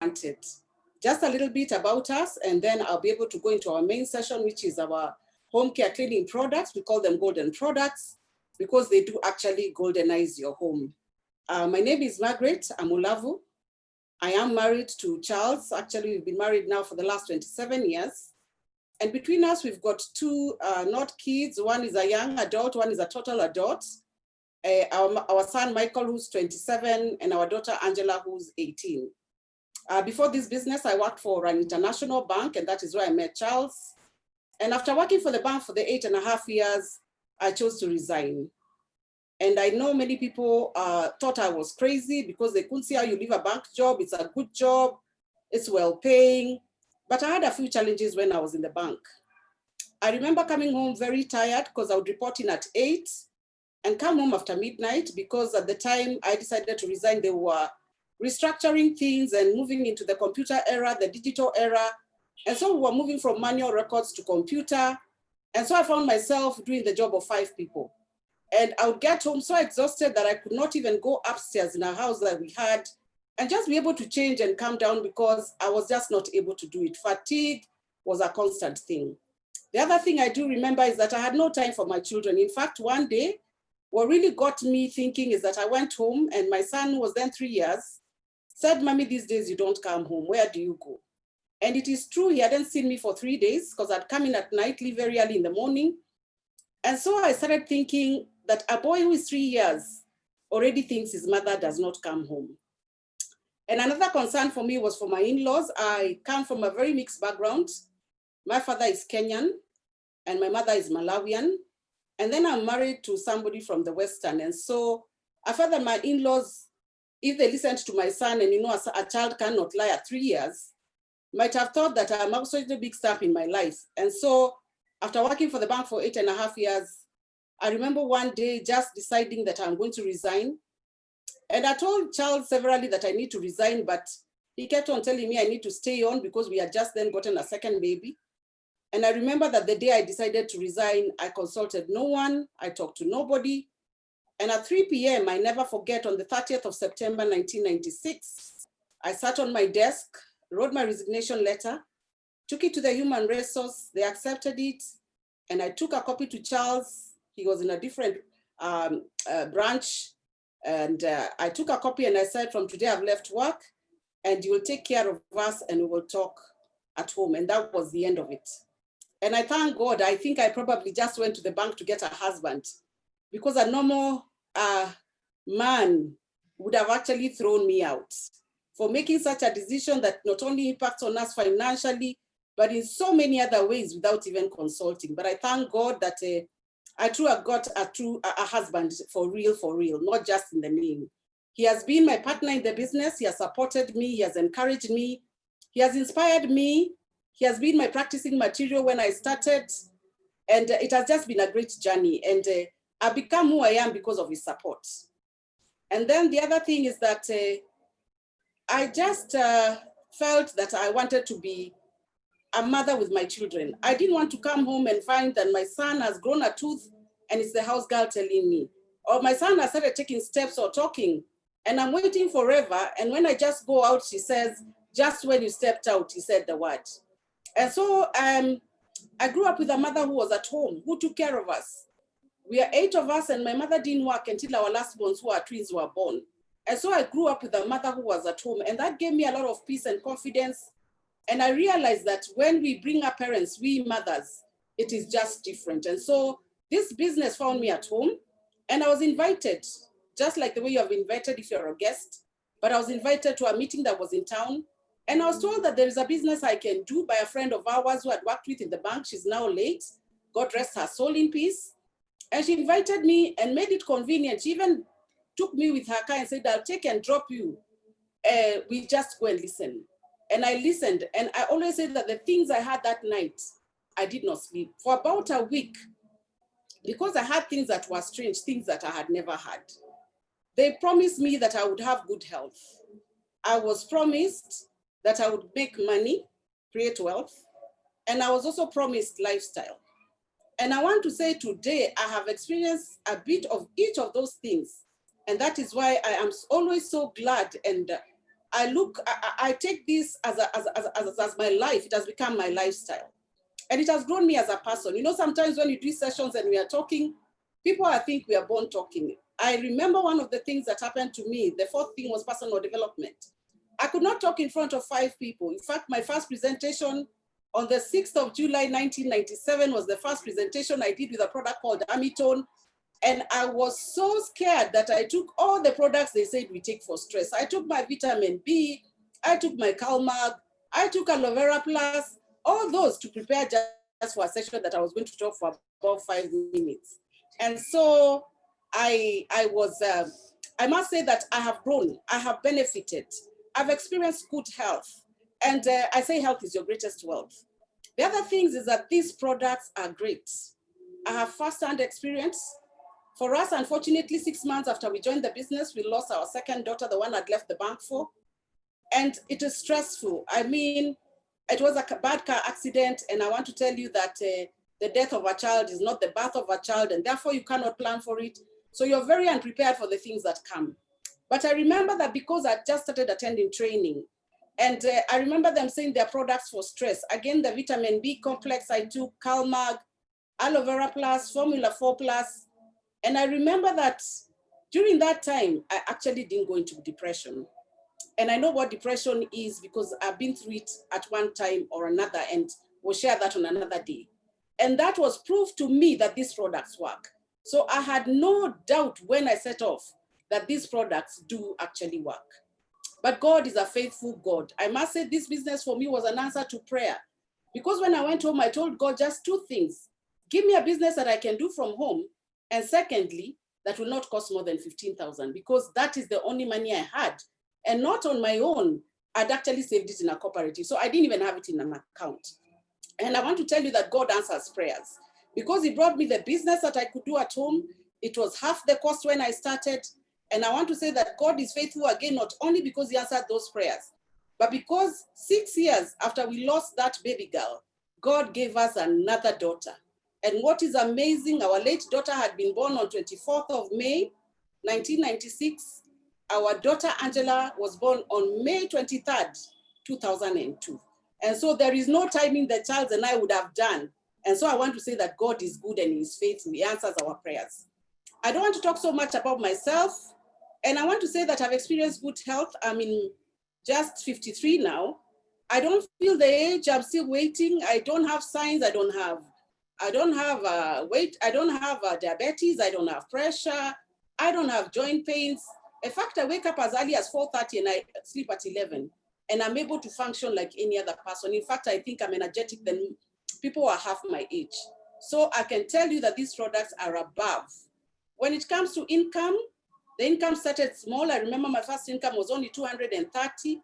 granted. Just a little bit about us, and then I'll be able to go into our main session, which is our home care cleaning products. We call them golden products because they do actually goldenize your home. My name is Margaret Amulavu. I am married to Charles. Actually, we've been married now for the last 27 years. And between us, we've got two not kids. One is a young adult, one is a total adult. Our son, Michael, who's 27, and our daughter, Angela, who's 18. Before this business, I worked for an international bank, and that is where I met Charles. And after working for the bank for the 8.5 years, I chose to resign. And I know many people thought I was crazy because they couldn't see how you leave a bank job. It's a good job, it's well paying. But I had a few challenges when I was in the bank. I remember coming home very tired because I would report in at 8 and come home after midnight, because at the time I decided to resign, they were restructuring things and moving into the computer era, the digital era. And so we were moving from manual records to computer. And so I found myself doing the job of 5 people. And I would get home so exhausted that I could not even go upstairs in our house that we had and just be able to change and calm down, because I was just not able to do it. Fatigue was a constant thing. The other thing I do remember is that I had no time for my children. In fact, one day, what really got me thinking is that I went home and my son, who was then 3 years, said, "Mommy, these days you don't come home. Where do you go?" And it is true, he hadn't seen me for 3 days because I'd come in at night, leave very early in the morning. And so I started thinking that a boy who is 3 years already thinks his mother does not come home. And another concern for me was for my in-laws. I come from a very mixed background. My father is Kenyan and my mother is Malawian. And then I'm married to somebody from the Western. And so I felt that my in-laws, if they listened to my son, and a child cannot lie at 3 years, might have thought that I'm also a big step in my life. And so after working for the bank for 8.5 years, I remember one day just deciding that I'm going to resign. And I told Charles severally that I need to resign, but he kept on telling me I need to stay on because we had just then gotten a second baby. And I remember that the day I decided to resign, I consulted no one, I talked to nobody. And at 3 p.m., I never forget, on the 30th of September, 1996, I sat on my desk, wrote my resignation letter, took it to the human resource, they accepted it, and I took a copy to Charles. He was in a different branch, and I took a copy and I said, "From today I've left work and you will take care of us and we will talk at home." And that was the end of it. And I thank God. I think I probably just went to the bank to get a husband, because a normal man would have actually thrown me out for making such a decision that not only impacts on us financially, but in so many other ways without even consulting. But I thank God that I got a husband for real, not just in the name. He has been my partner in the business. He has supported me. He has encouraged me. He has inspired me. He has been my practicing material when I started. And it has just been a great journey. And I've become who I am because of his support. And then the other thing is that I just felt that I wanted to be a mother with my children. I didn't want to come home and find that my son has grown a tooth and it's the house girl telling me, or my son has started taking steps or talking and I'm waiting forever. And when I just go out, she says, "Just when you stepped out, he said the word." And so I grew up with a mother who was at home, who took care of us. We are 8 of us and my mother didn't work until our last borns, who are twins, were born. And so I grew up with a mother who was at home, and that gave me a lot of peace and confidence. And I realized that when we bring up parents, we mothers, it is just different. And so this business found me at home, and I was invited, just like the way you have invited if you're a guest, but I was invited to a meeting that was in town. And I was told that there is a business I can do by a friend of ours who had worked with in the bank. She's now late. God rest her soul in peace. And she invited me and made it convenient. She even took me with her car and said, "I'll take and drop you. We just go and listen." And I listened. And I always said that the things I had that night, I did not sleep for about a week, because I had things that were strange, things that I had never had. They promised me that I would have good health. I was promised that I would make money, create wealth. And I was also promised lifestyle. And I want to say today, I have experienced a bit of each of those things. And that is why I am always so glad and I take this as my life. It has become my lifestyle. And it has grown me as a person. You know, sometimes when you do sessions and we are talking, people think we are born talking. I remember one of the things that happened to me. The fourth thing was personal development. I could not talk in front of 5 people. In fact, my first presentation on the 6th of July, 1997 was the first presentation I did with a product called Amitone. And I was so scared that I took all the products they said we take for stress. I took my vitamin B, I took my CalMag, I took Aloe Vera Plus, all those to prepare just for a session that I was going to talk for about 5 minutes. And so I must say that I have grown, I have benefited, I've experienced good health. And I say health is your greatest wealth. The other things is that these products are great. I have first-hand experience. For us, unfortunately, 6 months after we joined the business, we lost our second daughter, the one I'd left the bank for. And it is stressful. I mean, it was a bad car accident. And I want to tell you that the death of a child is not the birth of a child, and therefore you cannot plan for it. So you're very unprepared for the things that come. But I remember that because I just started attending training, and I remember them saying their products for stress. Again, the vitamin B complex I took, CalMag, Aloe Vera Plus, Formula 4 Plus. And I remember that during that time, I actually didn't go into depression. And I know what depression is because I've been through it at one time or another, and we'll share that on another day. And that was proof to me that these products work. So I had no doubt when I set off that these products do actually work. But God is a faithful God. I must say this business for me was an answer to prayer. Because when I went home, I told God just 2 things. Give me a business that I can do from home. And secondly, that will not cost more than 15,000, because that is the only money I had. And not on my own. I'd actually saved it in a cooperative. So I didn't even have it in an account. And I want to tell you that God answers prayers. Because he brought me the business that I could do at home. It was half the cost when I started. And I want to say that God is faithful again, not only because he answered those prayers, but because 6 years after we lost that baby girl, God gave us another daughter. And what is amazing, our late daughter had been born on 24th of May, 1996. Our daughter Angela was born on May 23rd, 2002. And so there is no timing that Charles and I would have done. And so I want to say that God is good and he is faithful. He answers our prayers. I don't want to talk so much about myself. And I want to say that I've experienced good health. I'm in just 53 now. I don't feel the age. I'm still waiting. I don't have signs. I don't have weight. I don't have diabetes. I don't have pressure. I don't have joint pains. In fact, I wake up as early as 4:30 and I sleep at 11. And I'm able to function like any other person. In fact, I think I'm energetic than people who are half my age. So I can tell you that these products are above. When it comes to income, the income started small. I remember my first income was only 230.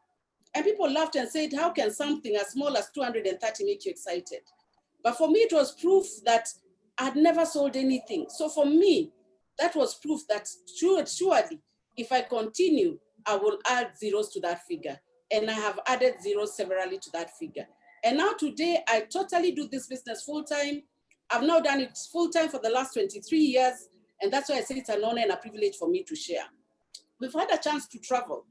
And people laughed and said, how can something as small as 230 make you excited? But for me, it was proof that I'd never sold anything. So for me, that was proof that surely, if I continue, I will add zeros to that figure. And I have added zeros severally to that figure. And now today, I totally do this business full-time. I've now done it full-time for the last 23 years. And that's why I say it's an honor and a privilege for me to share. We've had a chance to travel.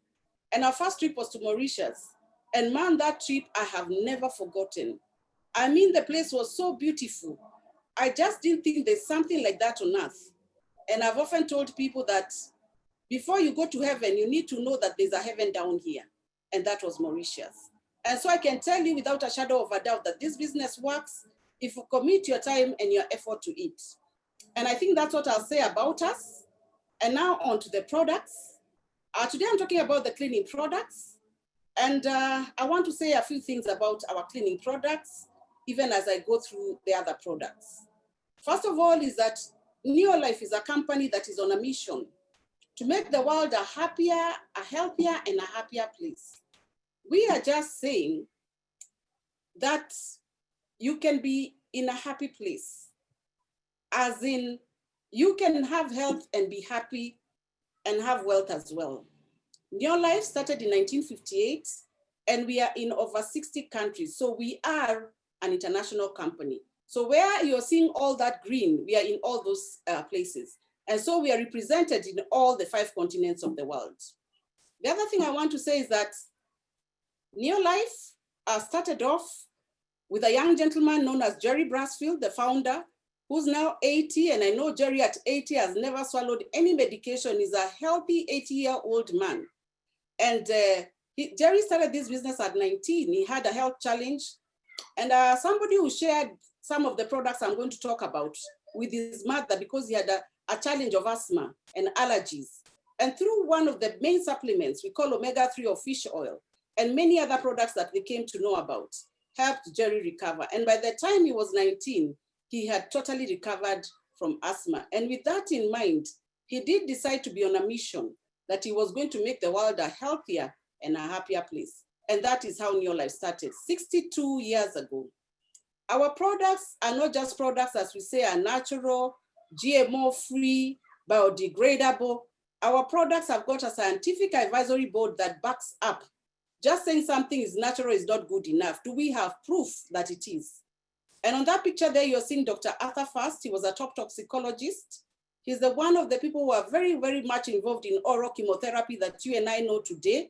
And our first trip was to Mauritius. And man, that trip I have never forgotten. I mean, the place was so beautiful. I just didn't think there's something like that on earth. And I've often told people that before you go to heaven, you need to know that there's a heaven down here. And that was Mauritius. And so I can tell you without a shadow of a doubt that this business works if you commit your time and your effort to it. And I think that's what I'll say about us. And now on to the products. Today I'm talking about the cleaning products. And I want to say a few things about our cleaning products, even as I go through the other products. First of all is that Neolife is a company that is on a mission to make the world a happier, a healthier, and a happier place. We are just saying that you can be in a happy place, as in you can have health and be happy and have wealth as well. Neolife started in 1958, and we are in over 60 countries. So we are an international company. So where you're seeing all that green, we are in all those places. And so we are represented in all the 5 continents of the world. The other thing I want to say is that Neolife started off with a young gentleman known as Jerry Brasfield, the founder, who's now 80. And I know Jerry at 80 has never swallowed any medication. He's a healthy 80-year-old man. And Jerry started this business at 19. He had a health challenge. And somebody who shared some of the products I'm going to talk about with his mother because he had a challenge of asthma and allergies. And through one of the main supplements we call omega-3 or fish oil, and many other products that they came to know about, helped Jerry recover. And by the time he was 19, he had totally recovered from asthma. And with that in mind, he did decide to be on a mission that he was going to make the world a healthier and a happier place. And that is how Neolife started 62 years ago. Our products are not just products, as we say, are natural, GMO-free, biodegradable. Our products have got a scientific advisory board that backs up. Just saying something is natural is not good enough. Do we have proof that it is? And on that picture there, you're seeing Dr. Arthur Fast. He was a top toxicologist. He's the one of the people who are very, very much involved in oral chemotherapy that you and I know today.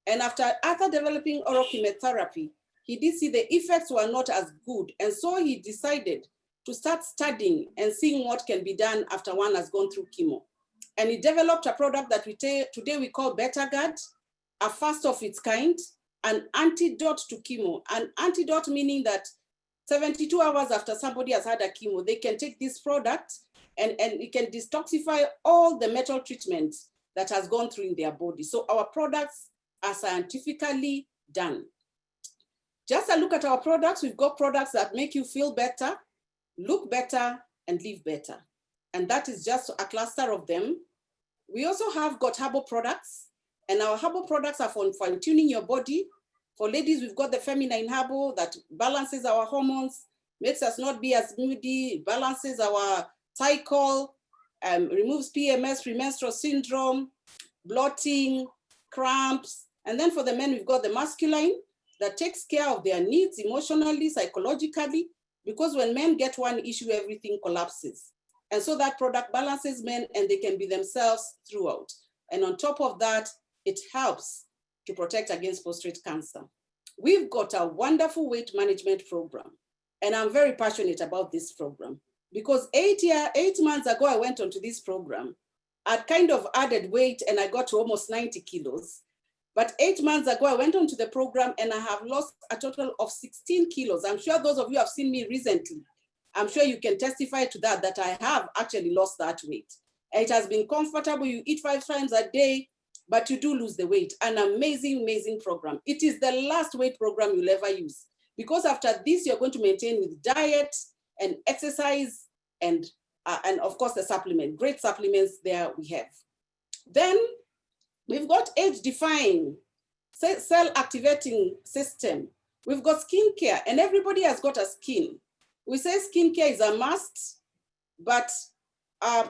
And after developing oral chemotherapy, he did see the effects were not as good. And so he decided to start studying and seeing what can be done after one has gone through chemo. And he developed a product that today we call BetterGuard, a first of its kind, an antidote to chemo. An antidote meaning that 72 hours after somebody has had a chemo, they can take this product and it can detoxify all the metal treatments that has gone through in their body. So our products are scientifically done. Just a look at our products. We've got products that make you feel better, look better, and live better. And that is just a cluster of them. We also have got herbal products, and our herbal products are for fine-tuning your body. For ladies, we've got the feminine herbal that balances our hormones, makes us not be as moody, balances our cycle, removes PMS, premenstrual syndrome, bloating, cramps. And then for the men, we've got the masculine that takes care of their needs emotionally, psychologically, because when men get one issue, everything collapses. And so that product balances men and they can be themselves throughout. And on top of that, it helps to protect against prostate cancer. We've got a wonderful weight management program. And I'm very passionate about this program because 8 months ago, I went onto this program. I'd kind of added weight and I got to almost 90 kilos. But 8 months ago, I went onto the program and I have lost a total of 16 kilos. I'm sure those of you have seen me recently. I'm sure you can testify to that, that I have actually lost that weight. And it has been comfortable. You eat 5 times a day, but you do lose the weight. An amazing, amazing program. It is the last weight program you'll ever use because after this, you're going to maintain with diet and exercise and of course the supplement. Great supplements there we have. Then we've got age-defying, cell activating system. We've got skincare, and everybody has got a skin. We say skincare is a must, but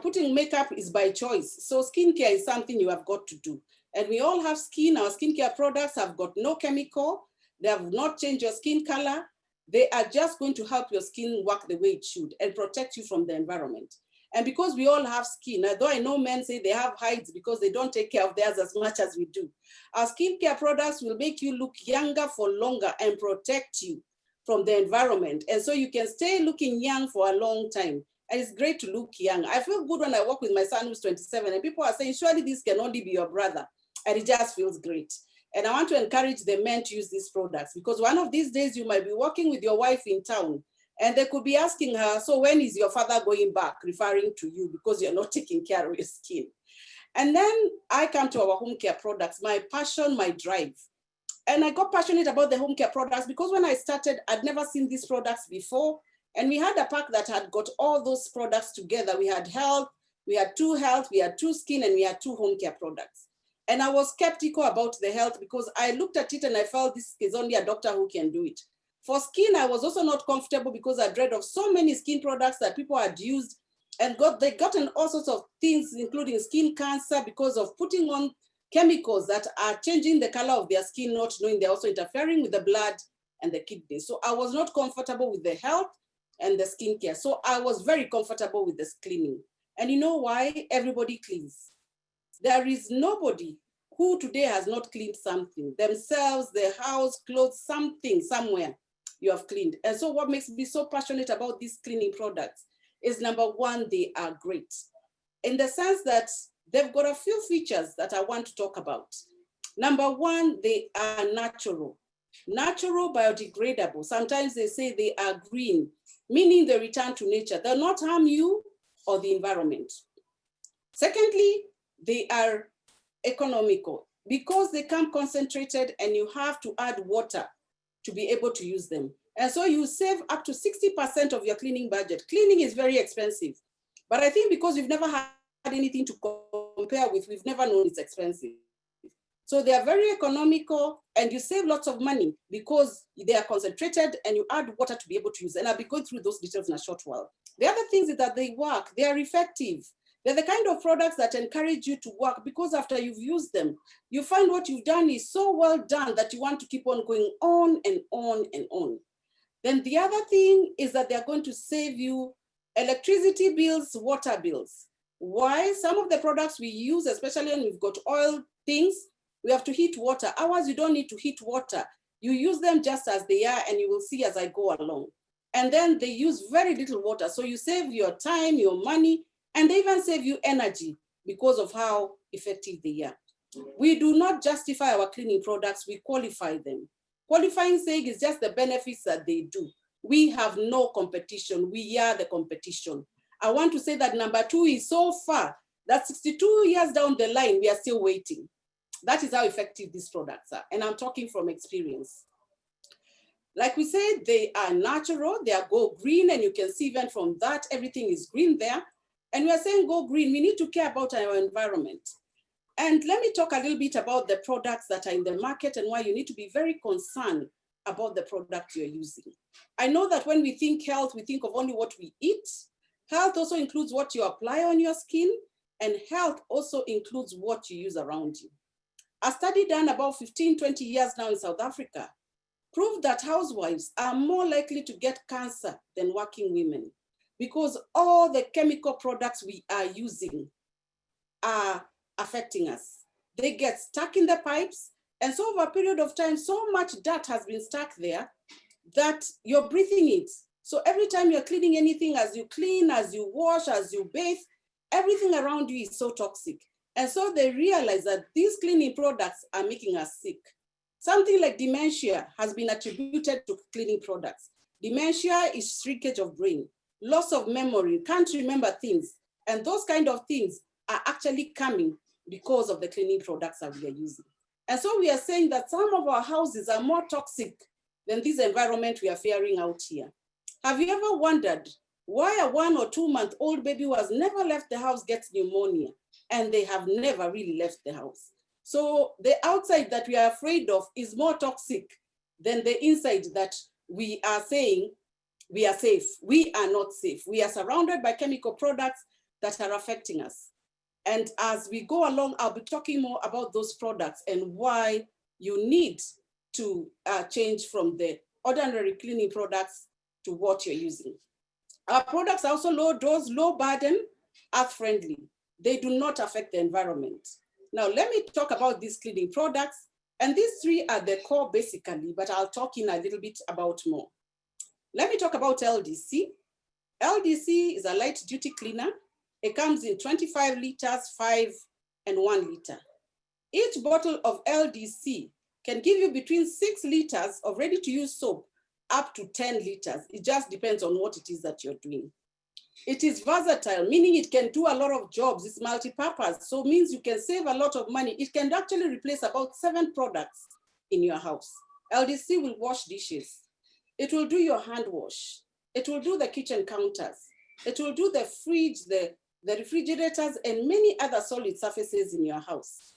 putting makeup is by choice. So skincare is something you have got to do. And we all have skin. Our skincare products have got no chemical. They have not changed your skin color. They are just going to help your skin work the way it should and protect you from the environment. And because we all have skin, although I know men say they have hides because they don't take care of theirs as much as we do, our skincare products will make you look younger for longer and protect you from the environment. And so you can stay looking young for a long time. And it's great to look young. I feel good when I walk with my son who's 27 and people are saying, surely this can only be your brother. And it just feels great. And I want to encourage the men to use these products because one of these days you might be walking with your wife in town and they could be asking her, so when is your father going back, referring to you because you're not taking care of your skin. And then I come to our home care products, my passion, my drive. And I got passionate about the home care products because when I started, I'd never seen these products before. And we had a pack that had got all those products together. We had health, we had 2 health, we had 2 skin, and we had 2 home care products. And I was skeptical about the health because I looked at it and I felt this is only a doctor who can do it. For skin, I was also not comfortable because I dread of so many skin products that people had used and they gotten all sorts of things, including skin cancer because of putting on chemicals that are changing the color of their skin, not knowing they're also interfering with the blood and the kidney. So I was not comfortable with the health and the skincare. So I was very comfortable with the cleaning. And you know why? Everybody cleans. There is nobody who today has not cleaned something, themselves, their house, clothes, something, somewhere you have cleaned. And so what makes me so passionate about these cleaning products is, number one, they are great in the sense that they've got a few features that I want to talk about. Number one, they are natural, biodegradable. Sometimes they say they are green, meaning they return to nature. They'll not harm you or the environment. Secondly, they are economical because they come concentrated and you have to add water to be able to use them. And so you save up to 60% of your cleaning budget. Cleaning is very expensive, but I think because we've never had anything to compare with, we've never known it's expensive. So they are very economical and you save lots of money because they are concentrated and you add water to be able to use. And I'll be going through those details in a short while. The other things is that they work, they are effective. They're the kind of products that encourage you to work because after you've used them, you find what you've done is so well done that you want to keep on going on and on and on. Then the other thing is that they're going to save you electricity bills, water bills. Why? Some of the products we use, especially when we've got oil things, we have to heat water. Ours, you don't need to heat water. You use them just as they are and you will see as I go along. And then they use very little water. So you save your time, your money, and they even save you energy because of how effective they are. We do not justify our cleaning products, we qualify them. Qualifying saying is just the benefits that they do. We have no competition, we are the competition. I want to say that number two is so far that 62 years down the line, we are still waiting. That is how effective these products are. And I'm talking from experience. Like we said, they are natural, they are go green, and you can see even from that, everything is green there. And we are saying go green, we need to care about our environment. And let me talk a little bit about the products that are in the market and why you need to be very concerned about the product you're using. I know that when we think health, we think of only what we eat. Health also includes what you apply on your skin, and health also includes what you use around you. A study done about 15, 20 years now in South Africa proved that housewives are more likely to get cancer than working women, because all the chemical products we are using are affecting us. They get stuck in the pipes, and so over a period of time, so much dirt has been stuck there that you're breathing it. So every time you're cleaning anything, as you clean, as you wash, as you bathe, everything around you is so toxic. And so they realize that these cleaning products are making us sick. Something like dementia has been attributed to cleaning products. Dementia is shrinkage of brain, loss of memory, can't remember things. And those kind of things are actually coming because of the cleaning products that we are using. And so we are saying that some of our houses are more toxic than this environment we are faring out here. Have you ever wondered why a 1 or 2 month old baby who has never left the house gets pneumonia, and they have never really left the house? So the outside that we are afraid of is more toxic than the inside that we are saying we are safe. We are not safe. We are surrounded by chemical products that are affecting us. And as we go along, I'll be talking more about those products and why you need to change from the ordinary cleaning products to what you're using. Our products are also low dose, low burden, earth friendly. They do not affect the environment. Now, let me talk about these cleaning products. And these three are the core basically, but I'll talk in a little bit about more. Let me talk about LDC. LDC is a light duty cleaner. It comes in 25 liters, 5 and 1 liter. Each bottle of LDC can give you between 6 liters of ready to use soap up to 10 liters. It just depends on what it is that you're doing. It is versatile, meaning it can do a lot of jobs. It's multi-purpose, so it means you can save a lot of money. It can actually replace about 7 products in your house. LDC will wash dishes. It will do your hand wash. It will do the kitchen counters. It will do the fridge, the refrigerators, and many other solid surfaces in your house.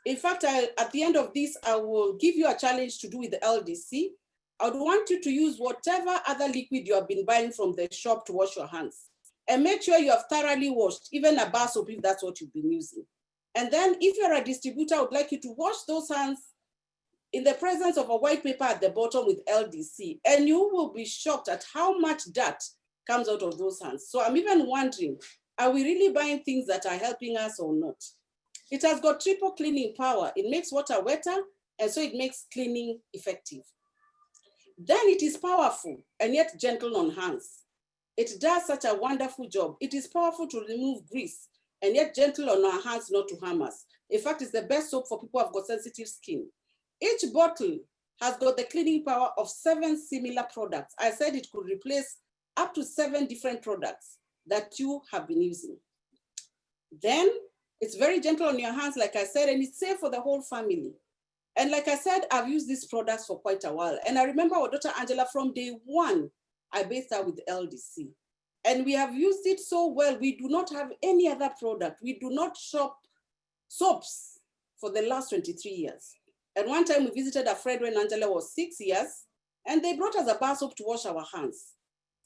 In fact, at the end of this, I will give you a challenge to do with the LDC. I would want you to use whatever other liquid you have been buying from the shop to wash your hands. And make sure you have thoroughly washed, even a bar soap if that's what you've been using. And then if you're a distributor, I would like you to wash those hands in the presence of a white paper at the bottom with LDC. And you will be shocked at how much dirt comes out of those hands. So I'm even wondering, are we really buying things that are helping us or not? It has got triple cleaning power. It makes water wetter, and so it makes cleaning effective. Then it is powerful and yet gentle on hands. It does such a wonderful job. It is powerful to remove grease and yet gentle on our hands not to harm us. In fact, it's the best soap for people who have got sensitive skin. Each bottle has got the cleaning power of 7 similar products. I said it could replace up to 7 different products that you have been using. Then it's very gentle on your hands, like I said, and it's safe for the whole family. And like I said, I've used these products for quite a while. And I remember our daughter Angela, from day one, I bathed her with LDC. And we have used it so well. We do not have any other product. We do not shop soaps for the last 23 years. And one time we visited a friend when Angela was 6 years, and they brought us a bar soap to wash our hands.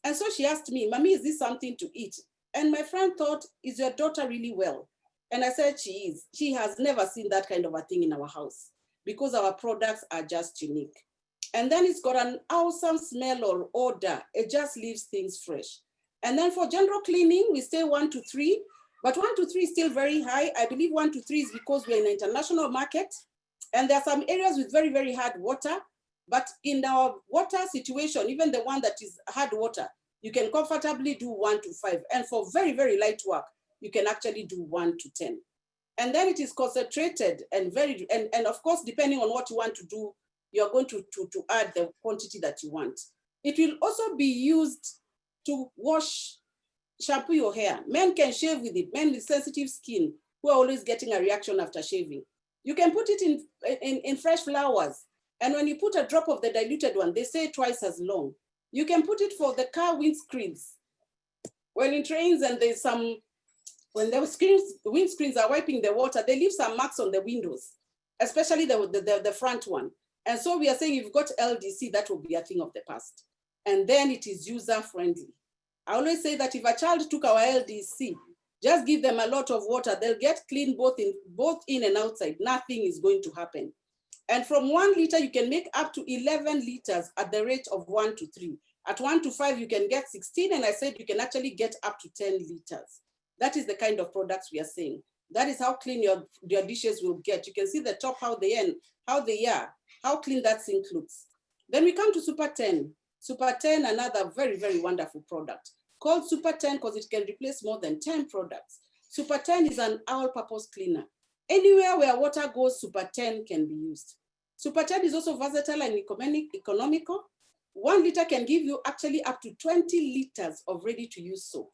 And so she asked me, Mommy, is this something to eat? And my friend thought, is your daughter really well? And I said, she is. She has never seen that kind of a thing in our house because our products are just unique. And then it's got an awesome smell or odor. It just leaves things fresh. And then for general cleaning, we stay 1 to 3, but 1 to 3 is still very high. I believe 1 to 3 is because we're in an international market. And there are some areas with very, very hard water. But in our water situation, even the one that is hard water, you can comfortably do 1 to 5. And for very, very light work, you can actually do 1 to 10. And then it is concentrated and very, and of course, depending on what you want to do, you're going to add the quantity that you want. It will also be used to wash, shampoo your hair. Men can shave with it. Men with sensitive skin who are always getting a reaction after shaving. You can put it in fresh flowers. And when you put a drop of the diluted one, they say twice as long. You can put it for the car windscreens. When in trains and there's some, when the windscreens are wiping the water, they leave some marks on the windows, especially the front one. And so we are saying if you've got LDC, that will be a thing of the past. And then it is user-friendly. I always say that if a child took our LDC, just give them a lot of water, they'll get clean both in and outside. Nothing is going to happen. And from 1 liter, you can make up to 11 liters at the rate of 1 to 3. At 1 to 5, you can get 16. And I said you can actually get up to 10 liters. That is the kind of products we are saying. That is how clean your dishes will get. You can see the top, how they end, how they are, how clean that sink looks. Then we come to Super 10. Super 10, another very, very wonderful product called Super 10 because it can replace more than 10 products. Super 10 is an all-purpose cleaner. Anywhere where water goes, Super 10 can be used. Super 10 is also versatile and economical. 1 liter can give you actually up to 20 liters of ready-to-use soap.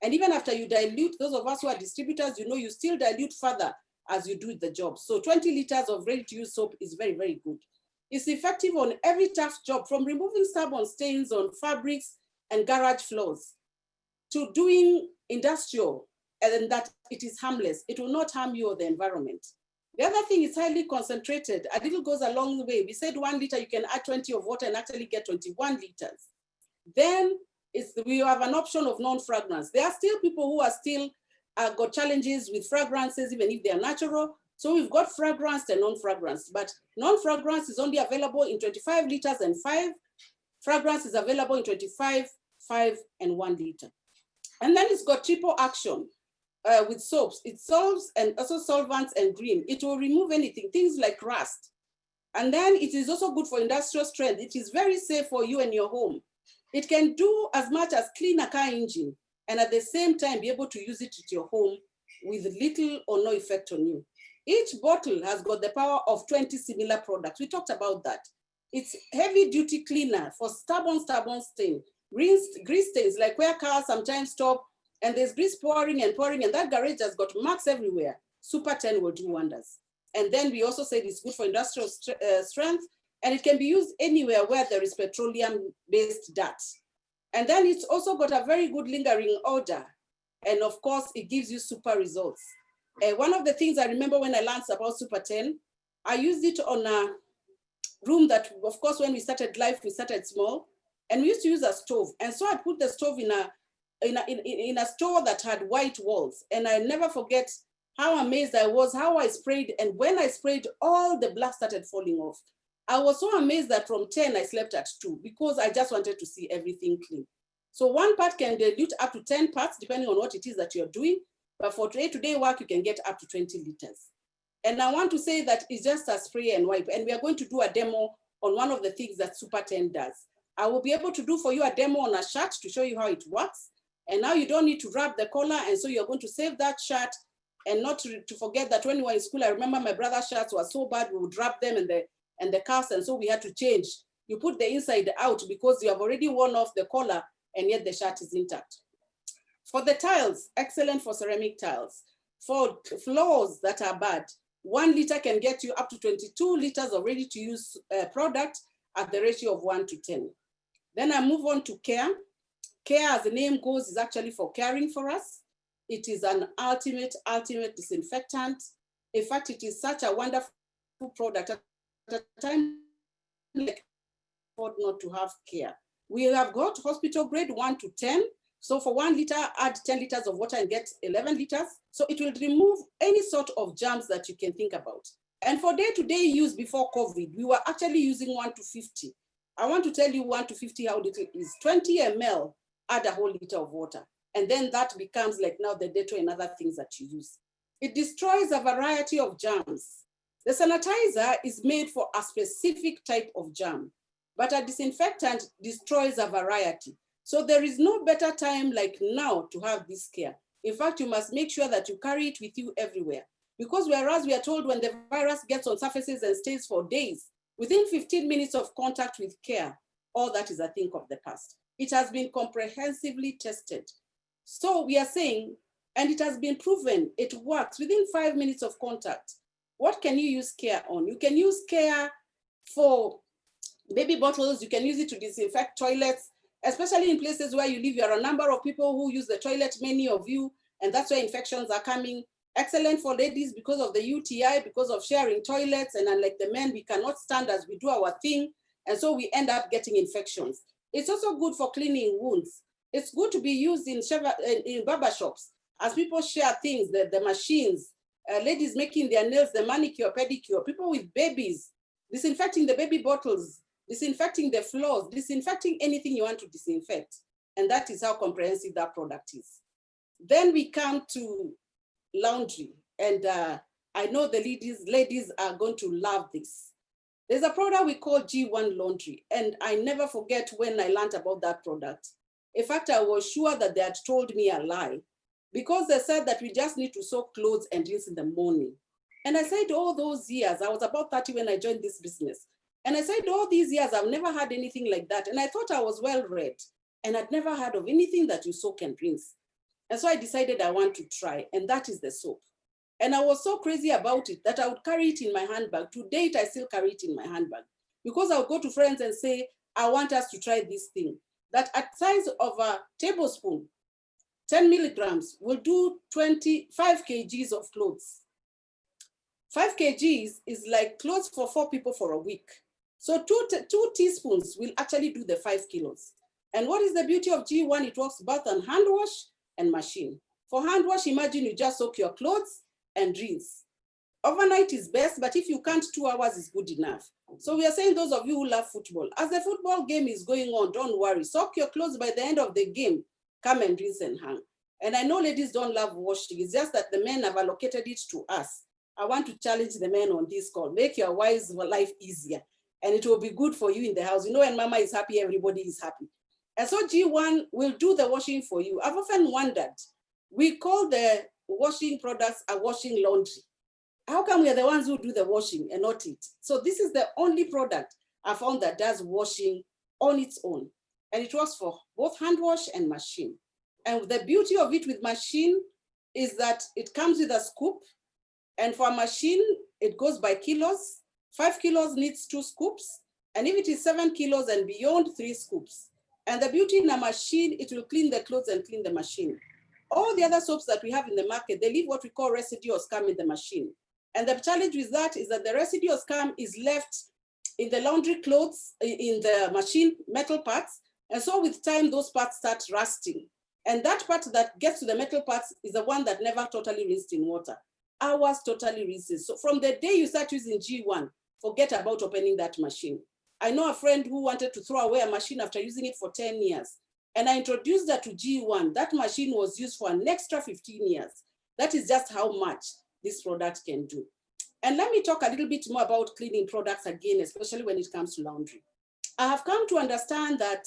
And even after you dilute, those of us who are distributors, you know, you still dilute further as you do the job. So 20 liters of ready-to-use soap is very, very good. It's effective on every tough job, from removing stubborn stains on fabrics and garage floors to doing industrial, and that it is harmless. It will not harm you or the environment. The other thing is highly concentrated. A little goes a long way. We said 1 liter, you can add 20 of water and actually get 21 liters. Then we have an option of non-fragrance. There are still people who are still got challenges with fragrances, even if they are natural. So we've got fragrance and non-fragrance, but non-fragrance is only available in 25 liters and 5. Fragrance is available in 25, 5, and 1 liter. And then it's got triple action with soaps. It solves and also solvents and green. It will remove anything, things like rust. And then it is also good for industrial strength. It is very safe for you and your home. It can do as much as clean a car engine and at the same time be able to use it at your home with little or no effect on you. Each bottle has got the power of 20 similar products. We talked about that. It's heavy duty cleaner for stubborn stain, grease stains, like where cars sometimes stop and there's grease pouring and that garage has got marks everywhere. Super 10 will do wonders. And then we also said it's good for industrial strength, and it can be used anywhere where there is petroleum-based dirt. And then it's also got a very good lingering odor. And of course, it gives you super results. One of the things I remember when I learned about Super 10, I used it on a room that, of course, when we started life, we started small, and we used to use a stove. And so I put the stove in a store that had white walls. And I never forget how amazed I was, how I sprayed. And when I sprayed, all the black started falling off. I was so amazed that from 10, I slept at 2 because I just wanted to see everything clean. So 1 part can dilute up to 10 parts, depending on what it is that you're doing. But for day-to-day work, you can get up to 20 liters. And I want to say that it's just a spray and wipe. And we are going to do a demo on one of the things that Super 10 does. I will be able to do for you a demo on a shirt to show you how it works. And now you don't need to wrap the collar. And so you're going to save that shirt and not to forget that when we were in school, I remember my brother's shirts were so bad, we would wrap them and the cuffs, and so we had to change. You put the inside out because you have already worn off the collar and yet the shirt is intact. For the tiles, excellent for ceramic tiles. For floors that are bad, 1 liter can get you up to 22 liters of ready-to-use product at the ratio of 1 to 10. Then I move on to care. Care, as the name goes, is actually for caring for us. It is an ultimate disinfectant. In fact, it is such a wonderful product. At a time like not to have care. We have got hospital grade 1 to 10. So for 1 liter, add 10 liters of water and get 11 liters. So it will remove any sort of germs that you can think about. And for day-to-day use before COVID, we were actually using 1 to 50. I want to tell you 1 to 50 how little it is. 20 ml, add a whole liter of water. And then that becomes like now the Dettol and other things that you use. It destroys a variety of germs. The sanitizer is made for a specific type of germ, but a disinfectant destroys a variety. So there is no better time like now to have this care. In fact, you must make sure that you carry it with you everywhere. Because whereas we are told when the virus gets on surfaces and stays for days, within 15 minutes of contact with care, all that is a thing of the past. It has been comprehensively tested. So we are saying, and it has been proven, it works within 5 minutes of contact. What can you use care on? You can use care for baby bottles. You can use it to disinfect toilets, especially in places where you live. There are a number of people who use the toilet, many of you, and that's where infections are coming. Excellent for ladies because of the UTI, because of sharing toilets, and unlike the men, we cannot stand as we do our thing, and so we end up getting infections. It's also good for cleaning wounds. It's good to be used in barber shops as people share things, the machines, ladies making their nails, the manicure, pedicure, people with babies, disinfecting the baby bottles, disinfecting the floors, disinfecting anything you want to disinfect. And that is how comprehensive that product is. Then we come to laundry. And I know the ladies are going to love this. There's a product we call G1 Laundry. And I never forget when I learned about that product. In fact, I was sure that they had told me a lie because they said that we just need to soak clothes and rinse in the morning. And I said all those years, I was about 30 when I joined this business. And I said all these years, I've never had anything like that. And I thought I was well read and I'd never heard of anything that you soak and rinse. And so I decided I want to try, and that is the soap. And I was so crazy about it that I would carry it in my handbag. To date, I still carry it in my handbag because I would go to friends and say, I want us to try this thing. That at size of a tablespoon, 10 milligrams will do 25 kgs of clothes. 5 kgs is like clothes for 4 people for a week. So two teaspoons will actually do the 5 kilos. And what is the beauty of G1? It works both on hand wash and machine. For hand wash, imagine you just soak your clothes and rinse. Overnight is best, but if you can't, 2 hours is good enough. So we are saying those of you who love football, as the football game is going on, don't worry. Soak your clothes by the end of the game. Come and rinse and hang. And I know ladies don't love washing. It's just that the men have allocated it to us. I want to challenge the men on this call. Make your wives' life easier. And it will be good for you in the house. You know, when mama is happy, everybody is happy. And so G1 will do the washing for you. I've often wondered, we call the washing products a washing laundry. How come we are the ones who do the washing and not it? So this is the only product I found that does washing on its own. And it works for both hand wash and machine. And the beauty of it with machine is that it comes with a scoop. And for a machine, it goes by kilos. 5 kilos needs 2 scoops. And if it is 7 kilos and beyond, 3 scoops. And the beauty in a machine, it will clean the clothes and clean the machine. All the other soaps that we have in the market, they leave what we call residue or scum in the machine. And the challenge with that is that the residue or scum is left in the laundry clothes, in the machine metal parts. And so with time, those parts start rusting. And that part that gets to the metal parts is the one that never totally rinsed in water. Ours totally rinses. So from the day you start using G1, forget about opening that machine. I know a friend who wanted to throw away a machine after using it for 10 years. And I introduced her to G1. That machine was used for an extra 15 years. That is just how much this product can do. And let me talk a little bit more about cleaning products again, especially when it comes to laundry. I have come to understand that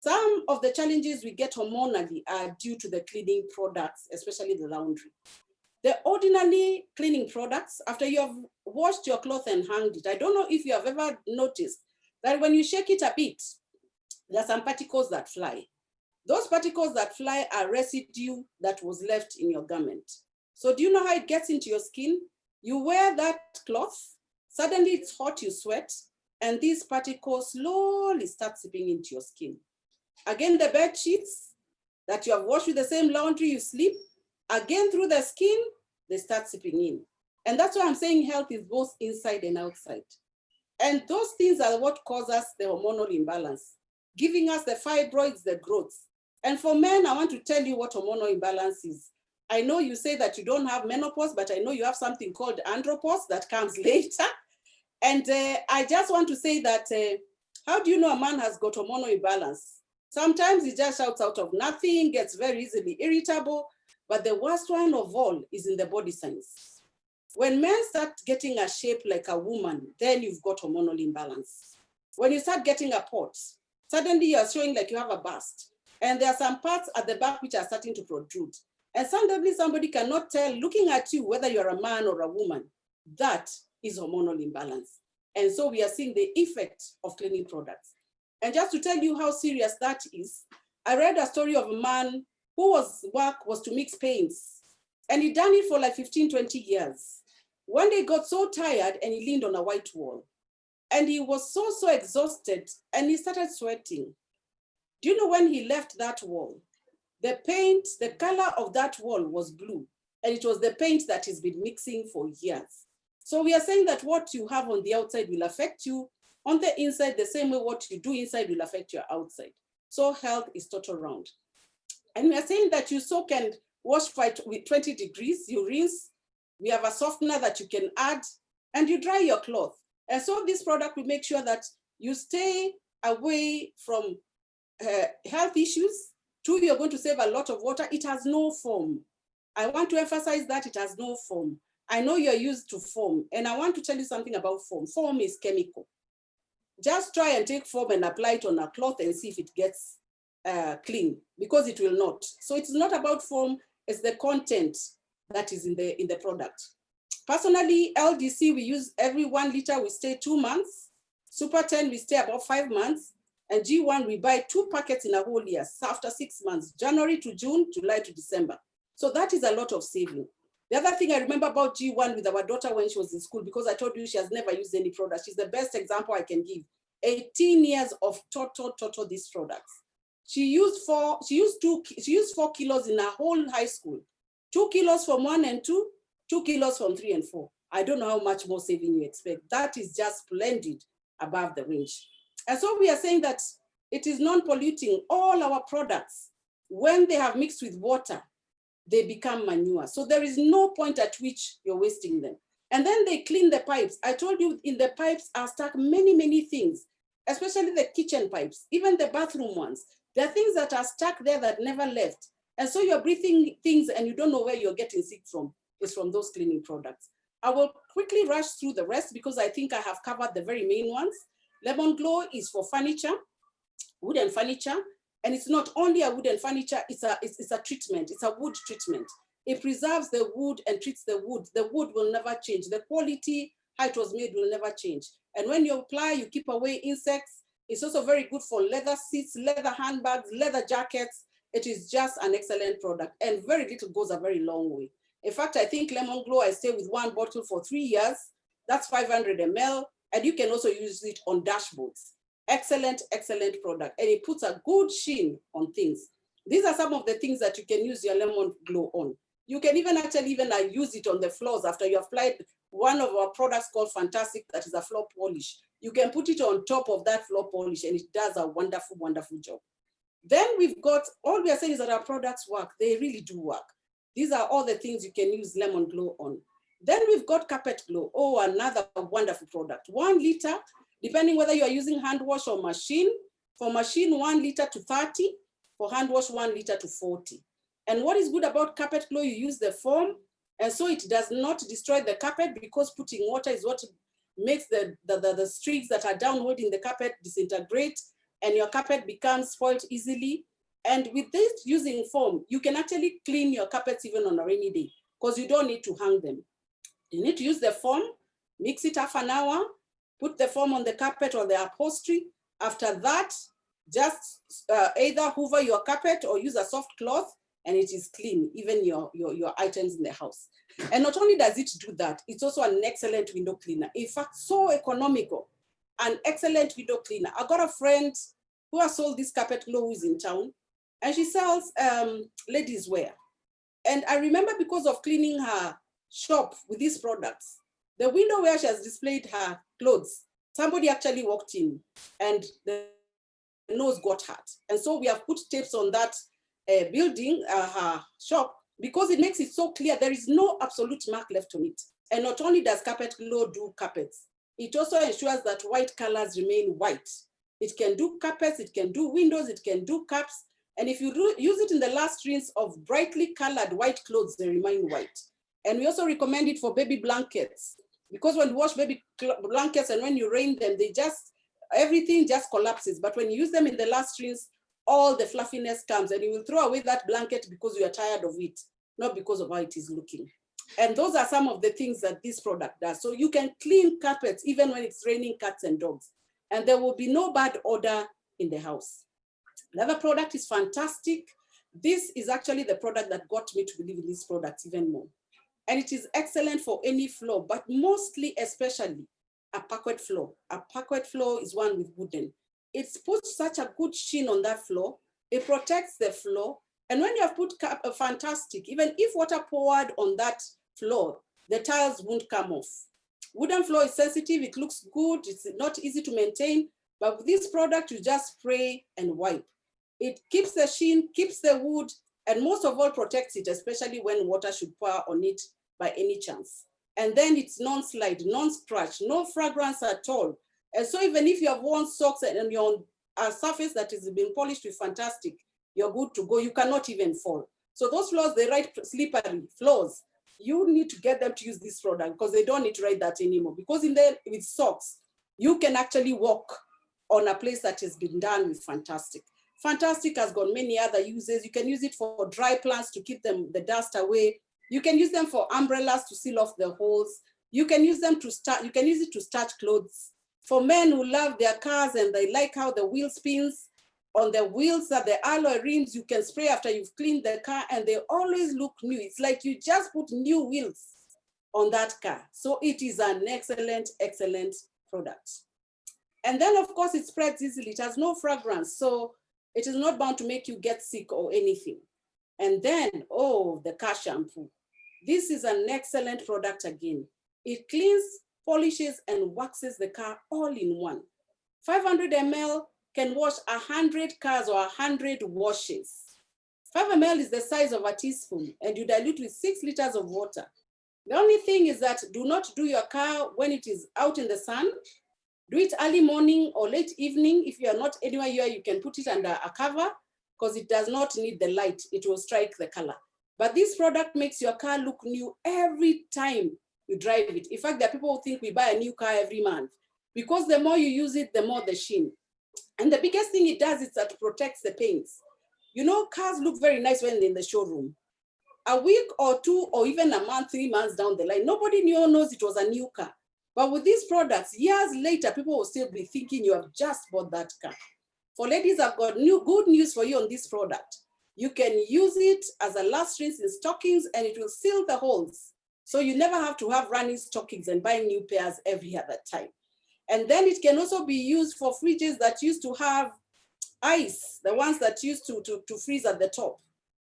some of the challenges we get hormonally are due to the cleaning products, especially the laundry. The ordinary cleaning products, after you have washed your cloth and hanged it, I don't know if you have ever noticed that when you shake it a bit, there are some particles that fly. Those particles that fly are residue that was left in your garment. So do you know how it gets into your skin? You wear that cloth, suddenly it's hot, you sweat, and these particles slowly start seeping into your skin. Again, the bed sheets that you have washed with the same laundry you sleep, again through the skin, they start seeping in. And that's why I'm saying health is both inside and outside. And those things are what cause us the hormonal imbalance, giving us the fibroids, the growths. And for men, I want to tell you what hormonal imbalance is. I know you say that you don't have menopause, but I know you have something called andropause that comes later. And I just want to say that, how do you know a man has got hormonal imbalance? Sometimes he just shouts out of nothing, gets very easily irritable, but the worst one of all is in the body signs. When men start getting a shape like a woman, then you've got hormonal imbalance. When you start getting a pot, suddenly you're showing like you have a bust. And there are some parts at the back which are starting to protrude. And suddenly somebody cannot tell, looking at you, whether you're a man or a woman. That is hormonal imbalance. And so we are seeing the effect of cleaning products. And just to tell you how serious that is, I read a story of a man whose work was to mix paints. And he done it for like 15, 20 years. One day he got so tired and he leaned on a white wall. And he was so exhausted and he started sweating. Do you know when he left that wall, the paint, the color of that wall was blue. And it was the paint that he's been mixing for years. So we are saying that what you have on the outside will affect you on the inside, the same way what you do inside will affect your outside. So health is total round. And we are saying that you soak and wash with 20 degrees, you rinse, we have a softener that you can add, and you dry your cloth. And so this product will make sure that you stay away from health issues. Two, you're going to save a lot of water. It has no foam. I want to emphasize that it has no foam. I know you're used to foam, and I want to tell you something about foam. Foam is chemical. Just try and take foam and apply it on a cloth and see if it gets clean, because it will not. So it's not about foam, it's the content that is in the product. Personally, LDC, we use every 1 liter, we stay 2 months. Super 10, we stay about 5 months. And G1, we buy 2 packets in a whole year, so after 6 months, January to June, July to December. So that is a lot of saving. The other thing I remember about G1 with our daughter when she was in school, because I told you she has never used any product. She's the best example I can give. 18 years of total these products. She used 4 kilos in her whole high school. 2 kilos from 1 and 2, 2 kilos from 3 and 4. I don't know how much more saving you expect. That is just splendid above the range. And so we are saying that it is non-polluting. All our products, when they have mixed with water, they become manure. So there is no point at which you're wasting them. And then they clean the pipes. I told you in the pipes are stuck many things, especially the kitchen pipes, even the bathroom ones. There are things that are stuck there that never left. And so you're breathing things and you don't know where you're getting sick from. It's from those cleaning products. I will quickly rush through the rest because I think I have covered the very main ones. Lemon Glow is for furniture, wooden furniture. And it's not only a wooden furniture, it's a treatment, it's a wood treatment. It preserves the wood and treats the wood. The wood will never change. The quality, how it was made will never change. And when you apply, you keep away insects. It's also very good for leather seats, leather handbags, leather jackets. It is just an excellent product, and very little goes a very long way. In fact, I think Lemon Glow, I stay with 1 bottle for 3 years. That's 500 ml. And you can also use it on dashboards. Excellent product. And it puts a good sheen on things. These are some of the things that you can use your Lemon Glow on. You can even use it on the floors after you applied one of our products called Fantastic, that is a floor polish. You can put it on top of that floor polish and it does a wonderful job. Then we've got, all we are saying is that our products work. They really do work. These are all the things you can use Lemon Glow on. Then we've got Carpet Glow. Oh, another wonderful product. 1 liter, depending whether you are using hand wash or machine. For machine, 1 liter to 30. For hand wash, 1 liter to 40. And what is good about Carpet Glow, you use the foam, And so it does not destroy the carpet, because putting water is what makes the streaks that are downward in the carpet disintegrate, and your carpet becomes spoiled easily. And with this using foam, you can actually clean your carpets even on a rainy day, because you don't need to hang them. You need to use the foam, mix it half an hour, put the foam on the carpet or the upholstery. After that, just either hoover your carpet or use a soft cloth, and it is clean, even your items in the house. And not only does it do that, it's also an excellent window cleaner. In fact, so economical, an excellent window cleaner. I got a friend who has sold this carpet glow, who is in town, and she sells ladies' wear. And I remember, because of cleaning her shop with these products, the window where she has displayed her clothes, somebody actually walked in and the nose got hurt. And so we have put tapes on that building, her shop, because it makes it so clear there is no absolute mark left on it. And not only does Carpet Glow do carpets, it also ensures that white colors remain white. It can do carpets, it can do windows, it can do caps. And if you use it in the last rinse of brightly colored white clothes, they remain white. And we also recommend it for baby blankets, because when you wash baby blankets and when you rain them, everything just collapses. But when you use them in the last rinse, all the fluffiness comes, and you will throw away that blanket because you are tired of it, not because of how it is looking. And those are some of the things that this product does. So you can clean carpets even when it's raining cats and dogs, and there will be no bad odor in the house. The other product is fantastic. This is actually the product that got me to believe in this product even more. And it is excellent for any floor, but mostly, especially, a parquet floor. A parquet floor is one with wooden. It puts such a good sheen on that floor. It protects the floor. And when you have put a fantastic, even if water poured on that floor, the tiles won't come off. Wooden floor is sensitive, it looks good, it's not easy to maintain, but with this product, you just spray and wipe. It keeps the sheen, keeps the wood, and most of all protects it, especially when water should pour on it by any chance. And then it's non-slide, non-scratch, no fragrance at all. And so even if you have worn socks and you're on a surface that is being polished with fantastic, you're good to go. You cannot even fall. So those floors, they ride slippery floors. You need to get them to use this product because they don't need to ride that anymore. Because with socks, you can actually walk on a place that has been done with fantastic. Fantastic has got many other uses. You can use it for dry plants to keep the dust away. You can use them for umbrellas to seal off the holes. You can use them you can use it to starch clothes. For men who love their cars and they like how the wheel spins, on the wheels that the alloy rims, you can spray after you've cleaned the car and they always look new. It's like you just put new wheels on that car. So it is an excellent, excellent product. And then of course it spreads easily. It has no fragrance. So it is not bound to make you get sick or anything. And then, the car shampoo. This is an excellent product again. It cleans, polishes, and waxes the car all in one. 500 ml can wash 100 cars or 100 washes. 5 ml is the size of a teaspoon, and you dilute with 6 liters of water. The only thing is that do not do your car when it is out in the sun. Do it early morning or late evening. If you are not anywhere here, you can put it under a cover because it does not need the light. It will strike the color. But this product makes your car look new every time you drive it. In fact, there are people who think we buy a new car every month because the more you use it, the more the sheen. And the biggest thing it does is that it protects the paints. You know, cars look very nice when they're in the showroom. A week or two, or even a month, 3 months down the line, nobody knows it was a new car. But with these products, years later, people will still be thinking you have just bought that car. For ladies, I've got good news for you on this product. You can use it as a last rinse in stockings and it will seal the holes. So you never have to have running stockings and buying new pairs every other time. And then it can also be used for fridges that used to have ice, the ones that used to freeze at the top.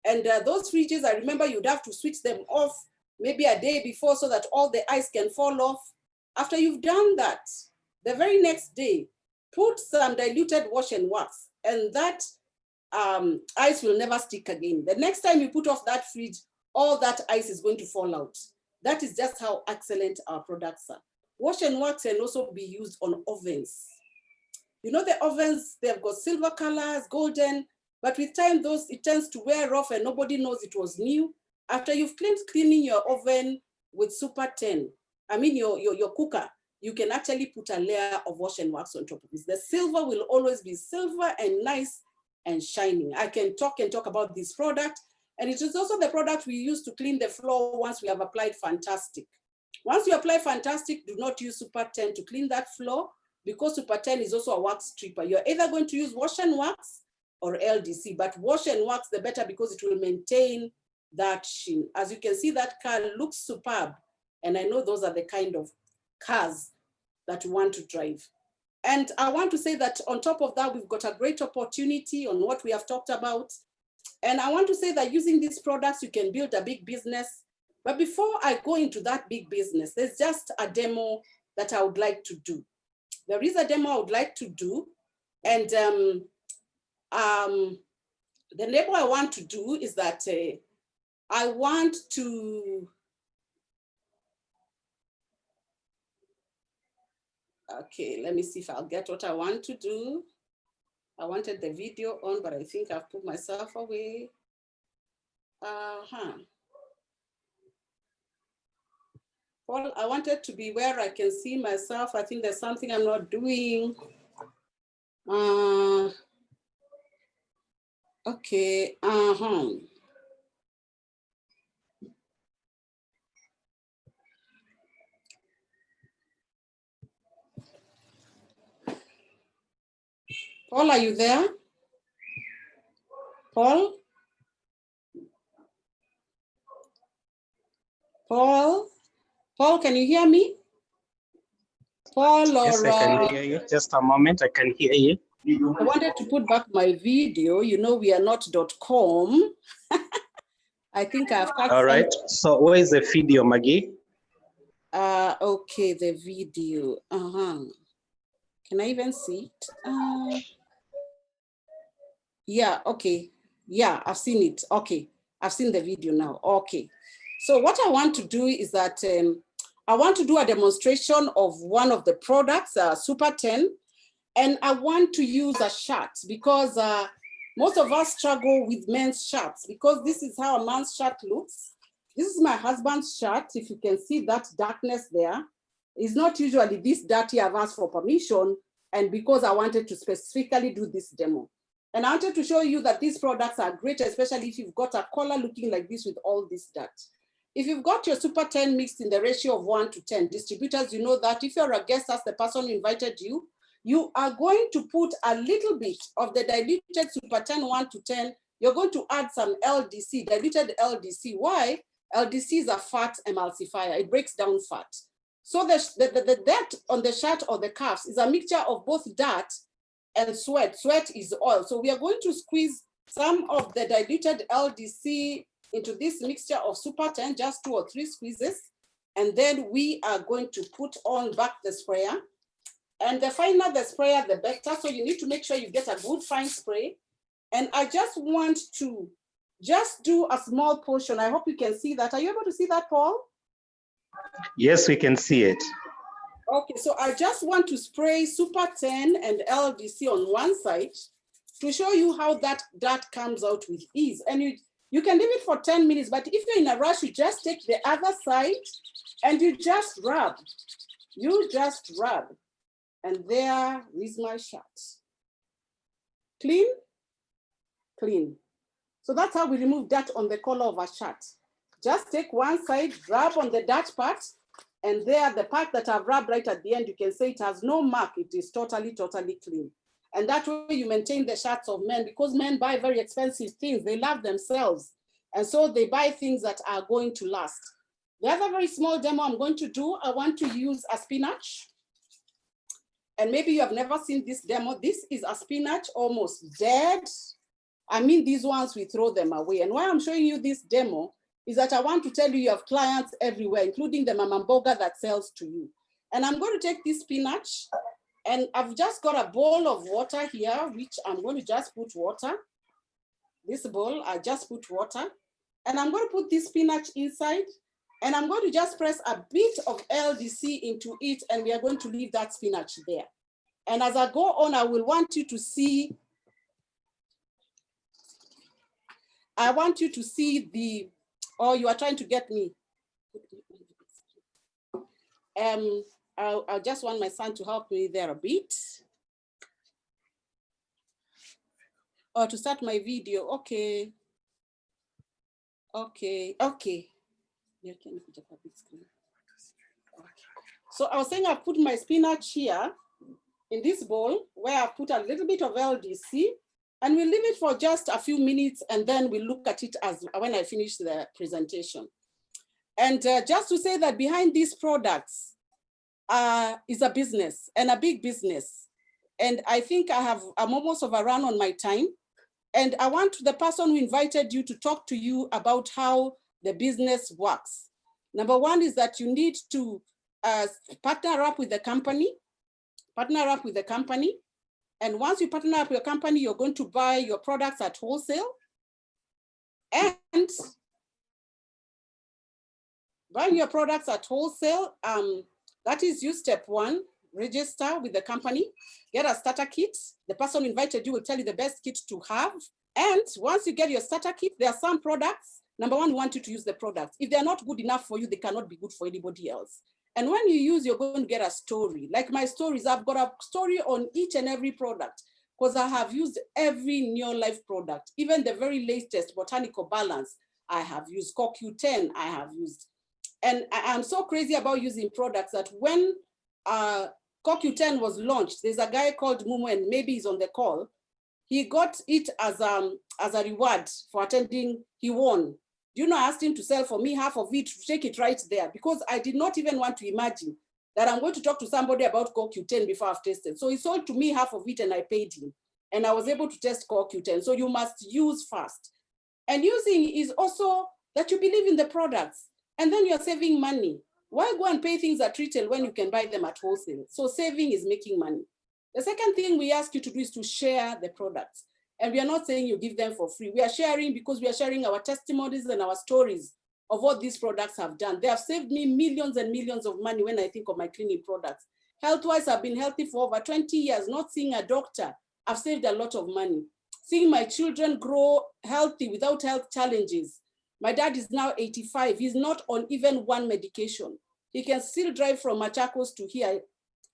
And those fridges, I remember you'd have to switch them off maybe a day before so that all the ice can fall off. After you've done that, the very next day, put some diluted wash and wax, and that ice will never stick again. The next time you put off that fridge, all that ice is going to fall out. That is just how excellent our products are. Wash and wax can also be used on ovens. You know, the ovens, they've got silver colors, golden, but with time, it tends to wear off and nobody knows it was new. After you've cleaning your oven with Super 10, I mean your cooker, you can actually put a layer of wash and wax on top of this. The silver will always be silver and nice and shining. I can talk about this product, and it is also the product we use to clean the floor once we have applied Fantastic. Once you apply Fantastic, do not use Super 10 to clean that floor, because Super 10 is also a wax stripper. You're either going to use wash and wax or LDC, but wash and wax the better, because it will maintain that sheen. As you can see, that car looks superb. And I know those are the kind of cars that you want to drive. And I want to say that on top of that, we've got a great opportunity on what we have talked about. And I want to say that using these products, you can build a big business. But before I go into that big business, there's just a demo that I would like to do. There is a demo I would like to do. And the demo I want to do is that I want to, okay, let me see if I'll get what I want to do. I wanted the video on, but I think I've put myself away. Paul, I wanted to be where I can see myself. I think there's something I'm not doing. Okay, Paul, are you there? Paul? Paul? Paul, can you hear me? Paul, or, yes, I can hear you. Just a moment, I can hear you. I wanted to put back my video. You know, we are not .com. I think I've cut. All right, so where is the video, Maggie? Okay, the video. Can I even see it? Yeah, okay. Yeah, I've seen it. Okay, I've seen the video now. Okay. So what I want to do is that I want to do a demonstration of one of the products, Super 10, and I want to use a shirt, because most of us struggle with men's shirts, because this is how a man's shirt looks. This is my husband's shirt. If you can see that darkness there, it's not usually this dirty. I've asked for permission, and because I wanted to specifically do this demo. And I wanted to show you that these products are great, especially if you've got a collar looking like this with all this dirt. If you've got your Super 10 mixed in the ratio of 1 to 10, distributors, you know that if you're a guest as the person who invited you, you are going to put a little bit of the diluted Super 10 1 to 10. You're going to add some LDC, diluted LDC. Why? LDC is a fat emulsifier. It breaks down fat. So the dirt on the shirt or the cuffs is a mixture of both dirt and sweat. Sweat is oil. So we are going to squeeze some of the diluted LDC into this mixture of Super 10, just 2 or 3 squeezes. And then we are going to put on back the sprayer. And the finer the sprayer, the better. So you need to make sure you get a good fine spray. And I just want to just do a small portion. I hope you can see that. Are you able to see that, Paul? Yes, we can see it. Okay, so I just want to spray Super 10 and LDC on one side to show you how that comes out with ease. And you can leave it for 10 minutes, but if you're in a rush, you just take the other side and you just rub. You just rub. And there is my shirt. Clean, clean. So that's how we remove dirt on the collar of a shirt. Just take one side, rub on the dirt part, and there, the part that I've rubbed right at the end, you can say it has no mark. It is totally, totally clean. And that way you maintain the shirts of men, because men buy very expensive things. They love themselves. And so they buy things that are going to last. The other very small demo I'm going to do, I want to use a spinach. And maybe you have never seen this demo. This is a spinach almost dead. I mean, these ones, we throw them away. And why I'm showing you this demo is that I want to tell you have clients everywhere, including the mama mboga that sells to you. And I'm going to take this spinach, and I've just got a bowl of water here, which I'm going to just put water. This bowl, I just put water. And I'm going to put this spinach inside, and I'm going to just press a bit of LDC into it, and we are going to leave that spinach there. And as I go on, I will want you to see, I want you to see Or you are trying to get me? I just want my son to help me there a bit. Or to start my video, okay. Okay. Yeah, can you put up a big screen? Okay. So I was saying I've put my spinach here in this bowl where I've put a little bit of LDC, and we'll leave it for just a few minutes, and then we'll look at it as when I finish the presentation. And just to say that behind these products is a business, and a big business. And I think I'm almost overrun on my time. And I want the person who invited you to talk to you about how the business works. Number one is that you need to partner up with the company. And once you partner up with your company, you're going to buy your products at wholesale. And buying your products at wholesale, that is you step one, register with the company, get a starter kit. The person who invited you will tell you the best kit to have. And once you get your starter kit, there are some products. Number one, we want you to use the products. If they're not good enough for you, they cannot be good for anybody else. And when you use, you're going to get a story. Like my stories, I've got a story on each and every product because I have used every Neolife product, even the very latest Botanical Balance. I have used CoQ10, I have used. And I'm so crazy about using products that when CoQ10 was launched, there's a guy called Mumu, and maybe he's on the call. He got it as a reward for attending, he won. You know, I asked him to sell for me half of it, to take it right there, because I did not even want to imagine that I'm going to talk to somebody about CoQ10 before I've tasted. So he sold to me half of it and I paid him. And I was able to test CoQ10. So you must use first. And using is also that you believe in the products, and then you're saving money. Why go and pay things at retail when you can buy them at wholesale? So saving is making money. The second thing we ask you to do is to share the products. And we are not saying you give them for free. We are sharing because we are sharing our testimonies and our stories of what these products have done. They have saved me millions and millions of money when I think of my cleaning products. Health-wise, I've been healthy for over 20 years, not seeing a doctor. I've saved a lot of money. Seeing my children grow healthy without health challenges. My dad is now 85. He's not on even one medication. He can still drive from Machakos to here.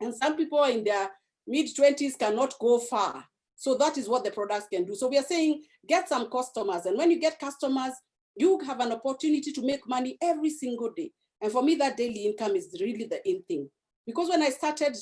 And some people in their mid-20s cannot go far. So that is what the products can do. So we are saying, get some customers. And when you get customers, you have an opportunity to make money every single day. And for me, that daily income is really the in thing. Because when I started,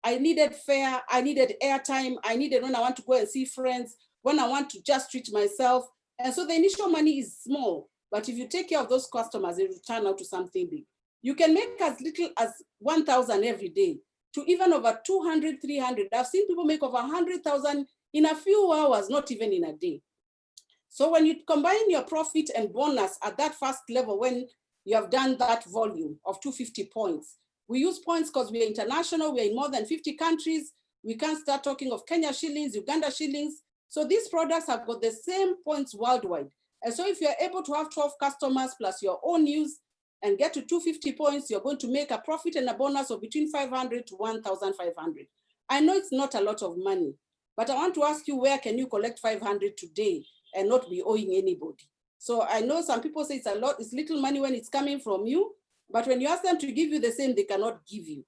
I needed fare, I needed airtime, I needed when I want to go and see friends, when I want to just treat myself. And so the initial money is small. But if you take care of those customers, it will turn out to something big. You can make as little as 1,000 every day to even over 200, 300. I've seen people make over 100,000 in a few hours, not even in a day. So when you combine your profit and bonus at that first level, when you have done that volume of 250 points, we use points because we are international, we're in more than 50 countries. We can't start talking of Kenya shillings, Uganda shillings. So these products have got the same points worldwide. And so if you're able to have 12 customers plus your own use and get to 250 points, you're going to make a profit and a bonus of between 500 to 1,500. I know it's not a lot of money, but I want to ask you, where can you collect 500 today and not be owing anybody? So I know some people say it's a lot, it's little money when it's coming from you, but when you ask them to give you the same, they cannot give you.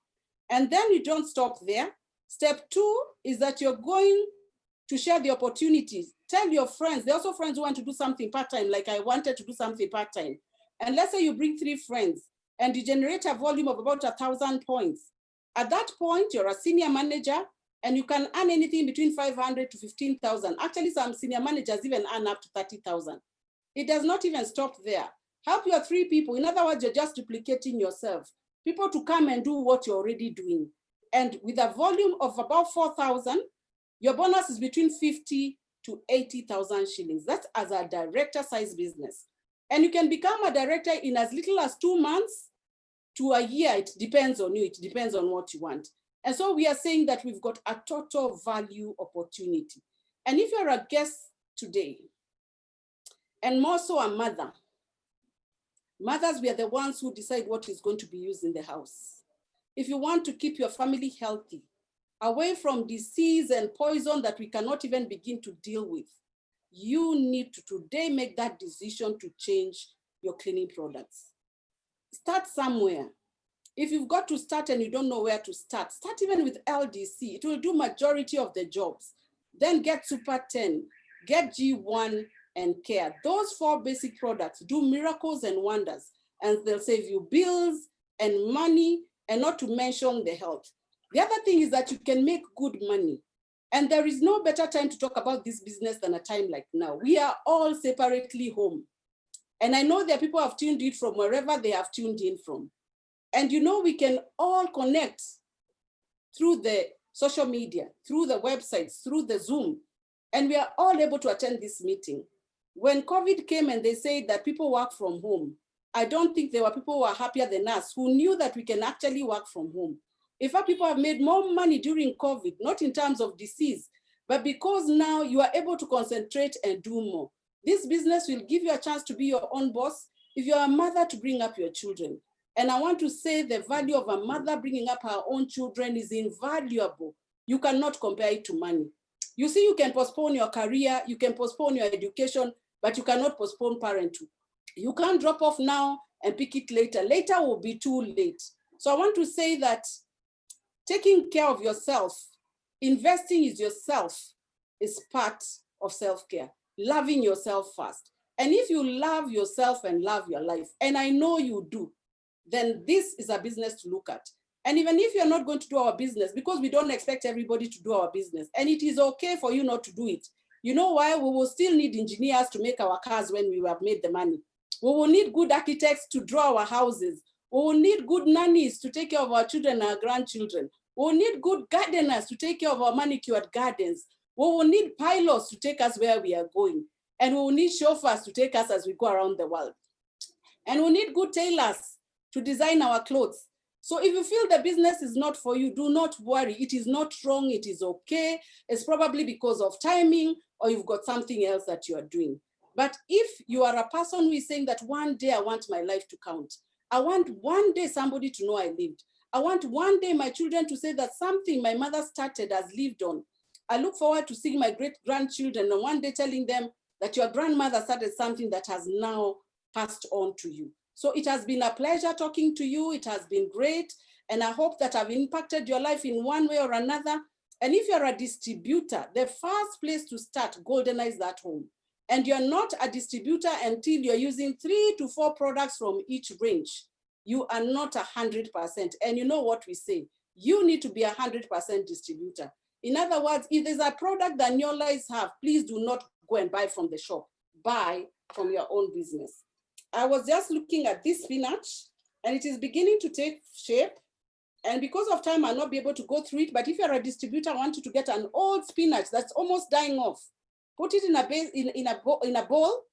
And then you don't stop there. Step 2 is that you're going to share the opportunities. Tell your friends. There are also friends who want to do something part-time, like I wanted to do something part-time. And let's say you bring 3 friends and you generate a volume of about 1,000 points. At that point, you're a senior manager and you can earn anything between 500 to 15,000. Actually, some senior managers even earn up to 30,000. It does not even stop there. Help your 3 people. In other words, you're just duplicating yourself. People to come and do what you're already doing. And with a volume of about 4,000, your bonus is between 50 to 80,000 shillings. That's as a director size business. And you can become a director in as little as 2 months to a year. It depends on you. It depends on what you want. And so we are saying that we've got a total value opportunity. And if you're a guest today, and more so a mother, mothers, we are the ones who decide what is going to be used in the house. If you want to keep your family healthy, away from disease and poison that we cannot even begin to deal with, you need to today make that decision to change your cleaning products. Start somewhere. If you've got to start and you don't know where to start even with LDC. It will do majority of the jobs. Then get Super 10, get G1 and Care. Those 4 basic products do miracles and wonders, and they'll save you bills and money, and not to mention the health. The other thing is that you can make good money. And there is no better time to talk about this business than a time like now. We are all separately home. And I know there are people who have tuned in from wherever they have tuned in from. And you know, we can all connect through the social media, through the websites, through the Zoom, and we are all able to attend this meeting. When COVID came and they said that people work from home, I don't think there were people who are happier than us who knew that we can actually work from home. In fact, people have made more money during COVID, not in terms of disease, but because now you are able to concentrate and do more. This business will give you a chance to be your own boss if you're a mother to bring up your children. And I want to say the value of a mother bringing up her own children is invaluable. You cannot compare it to money. You see, you can postpone your career, you can postpone your education, but you cannot postpone parenthood. You can't drop off now and pick it later. Later will be too late. So I want to say that taking care of yourself, investing in yourself is part of self-care. Loving yourself first. And if you love yourself and love your life, and I know you do, then this is a business to look at. And even if you're not going to do our business, because we don't expect everybody to do our business, and it is okay for you not to do it. You know why? We will still need engineers to make our cars when we have made the money. We will need good architects to draw our houses. We will need good nannies to take care of our children and our grandchildren. We will need good gardeners to take care of our manicured gardens. We will need pilots to take us where we are going. And we will need chauffeurs to take us as we go around the world. And we need good tailors to design our clothes. So if you feel the business is not for you, do not worry. It is not wrong, it is okay. It's probably because of timing or you've got something else that you are doing. But if you are a person who is saying that one day I want my life to count, I want one day somebody to know I lived. I want one day my children to say that something my mother started has lived on. I look forward to seeing my great-grandchildren and one day telling them that your grandmother started something that has now passed on to you. So it has been a pleasure talking to you. It has been great. And I hope that I've impacted your life in one way or another. And if you're a distributor, the first place to start, goldenize that home. And you're not a distributor until you're using 3 to 4 products from each range. You are not 100%. And you know what we say, you need to be 100% distributor. In other words, if there's a product that your lives have, please do not go and buy from the shop. Buy from your own business. I was just looking at this spinach and it is beginning to take shape. And because of time, I'll not be able to go through it. But if you're a distributor, I want you to get an old spinach that's almost dying off. Put it in a bowl,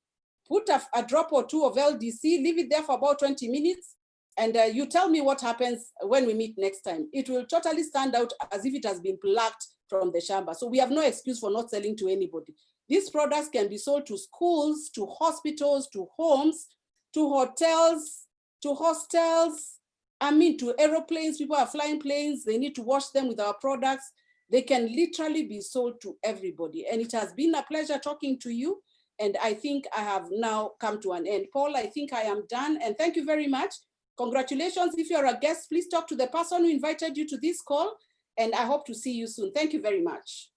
put a drop or 2 of LDC, leave it there for about 20 minutes. And you tell me what happens when we meet next time. It will totally stand out as if it has been plucked from the shamba. So we have no excuse for not selling to anybody. These products can be sold to schools, to hospitals, to homes, to hotels, to hostels, to aeroplanes. People are flying planes. They need to wash them with our products. They can literally be sold to everybody. And it has been a pleasure talking to you. And I think I have now come to an end. Paul, I think I am done. And thank you very much. Congratulations. If you're a guest, please talk to the person who invited you to this call. And I hope to see you soon. Thank you very much.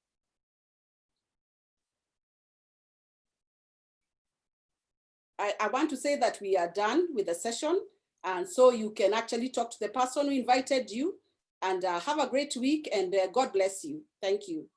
I want to say that we are done with the session. And so you can actually talk to the person who invited you. And have a great week and God bless you. Thank you.